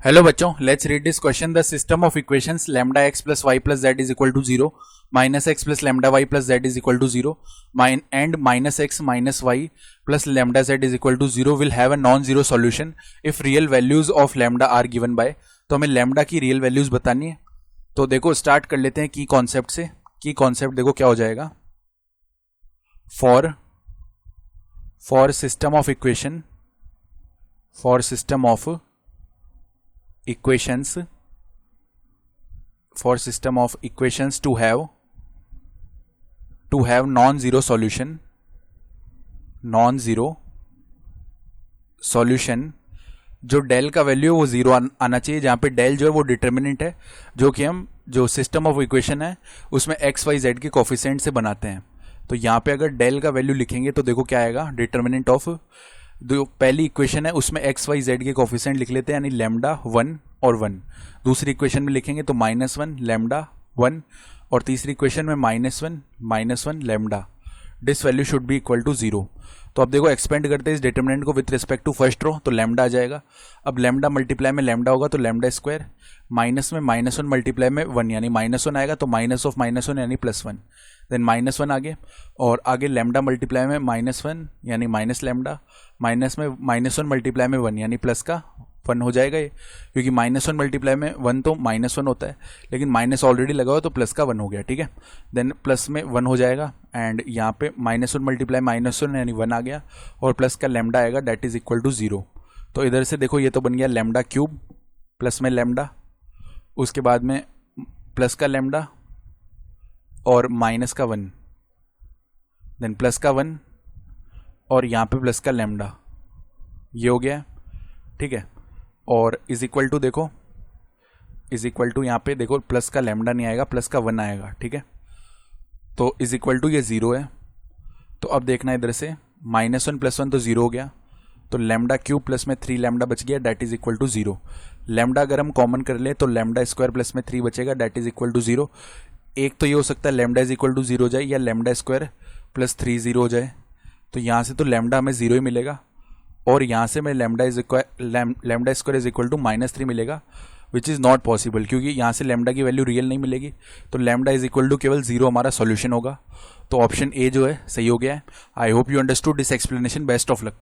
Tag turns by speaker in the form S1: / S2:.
S1: Hello बच्चों, let's read this question. The system of equations lambda x plus y plus z is equal to 0, minus x plus lambda y plus z is equal to 0 and minus x minus y plus lambda z is equal to 0 will have a non zero solution if real values of lambda are given by. तो हमें lambda की real values बतानी है। तो देखो start कर लेते हैं की कॉन्सेप्ट से। की कॉन्सेप्ट देखो क्या हो जाएगा। For system of equation, for system of equations, for system of equations to have non-zero solution, non-zero solution, जो डेल का वैल्यू है वो जीरो आना चाहिए, जहां पे डेल जो है वो डिटर्मिनेंट है, जो कि हम जो सिस्टम ऑफ इक्वेशन है उसमें एक्स वाई जेड के कोफिशिएंट से बनाते हैं। तो यहां पे अगर डेल का वैल्यू लिखेंगे तो देखो क्या आएगा, डिटर्मिनेंट ऑफ जो पहली इक्वेशन है उसमें एक्स वाई जेड के कोफिशिएंट लिख लेते हैं, यानी लैम्डा 1 और 1। दूसरी इक्वेशन में लिखेंगे तो -1 लैम्डा 1, और तीसरी इक्वेशन में -1 lambda. This value should be equal to 0। तो अब देखो एक्सपेंड करते हैं इस डिटर्मिनेंट को with respect to first row, तो लैम्डा आ जाएगा। अब लैम्डा मल्टीप्लाई में लैम्डा होगा तो लैम्डा स्क्वायर, माइनस में -1 मल्टीप्लाई में 1 यानी -1 आएगा, तो माइनस ऑफ -1 यानी +1, देन -1 आगे, और आगे लैम्डा मल्टीप्लाई में -1 यानी माइनस लैम्डा, माइनस में -1 मल्टीप्लाई में 1 यानी प्लस का 1 हो जाएगा ये, क्योंकि -1 मल्टीप्लाई में 1 तो -1 होता है, लेकिन माइनस ऑलरेडी लगा हुआ तो प्लस का 1 हो गया, ठीक है। देन प्लस में 1 हो जाएगा, एंड यहाँ पे -1 मल्टीप्लाई -1 यानी 1 आ गया, और प्लस का लैम्डा आएगा दैट इज इक्वल टू 0। तो इधर से देखो ये तो बन गया लैम्डा क्यूब प्लस में लैम्डा, उसके बाद में प्लस का लैम्डा और माइनस का 1, देन प्लस का 1 और यहाँ पे प्लस का लैम्डा, ये हो गया, ठीक है। और इज इक्वल टू देखो, इज इक्वल टू यहाँ पे देखो प्लस का लैम्डा नहीं आएगा, प्लस का 1 आएगा, ठीक है। तो इज इक्वल टू ये 0 है। तो अब देखना इधर से -1 + 1 तो 0 हो गया, तो लैम्डा क्यूब प्लस में 3 लैम्डा बच गया that is equal to 0। Lambda अगर हम कॉमन कर ले तो लैम्डा स्क्वायर प्लस में 3 बचेगा दैट इज इक्वल टू 0। एक तो ये हो सकता है लैम्डा इज इक्वल टू 0 हो जाए, या लैम्डा स्क्वायर प्लस 3 0 हो जाए। तो यहाँ से तो लैम्डा हमें 0 ही मिलेगा, और यहाँ से मैं lambda square is equal to -3 मिलेगा, विच इज़ नॉट पॉसिबल, क्योंकि यहाँ से लैम्डा की वैल्यू रियल नहीं मिलेगी। तो लैम्डा इज इक्वल टू केवल 0 हमारा सॉल्यूशन होगा। तो ऑप्शन ए जो है सही हो गया है। I hope you understood this explanation. Best of luck.